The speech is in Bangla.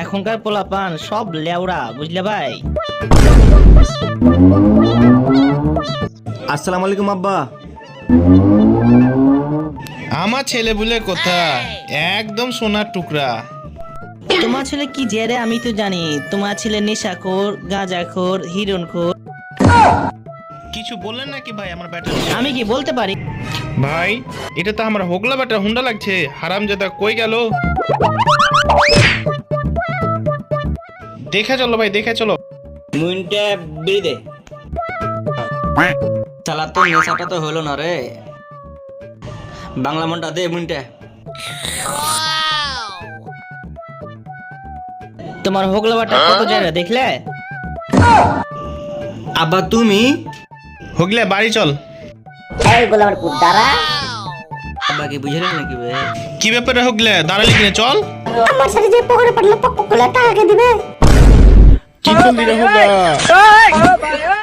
এখনকার পোলাপান সব লেওড়া, বুঝলে ভাই? আসসালামু আলাইকুম আব্বা। আমার ছেলে বলে কথা, একদম সোনার টুকরা। তোমার ছেলে কি জেরে আমি তো জানি। তোমার ছেলে নেশাখোর, গাঁজাখোর, হিরোইনখোর। কিছু বললেন নাকি ভাই আমার ব্যাটার? আমি কি বলতে পারি? ভাই এটা তো আমার হোগলা ব্যাটা হুন্ডা লাগছে। হারামজাদা কই গেল? দেখে চলো ভাই, দেখে চলো। মুইনটা বিড়ি দে। শালা তো নেশাটা তো হলো না রে। বাংলা মনটা দে মুইনটা। তোমার হোগলাবাটা কত জেরে দেখলে? আব্বা তুমি হোগলে বাড়ি চল। আব্বা কি বুঝলেন নাকি বে? কি ব্যাপারে হোগলে দাঁড়ালি কিনে চল। আমার সাথে যে পকেটে পড়লে পক পক করে টাকা দিবে। কি করলি রে হোগা?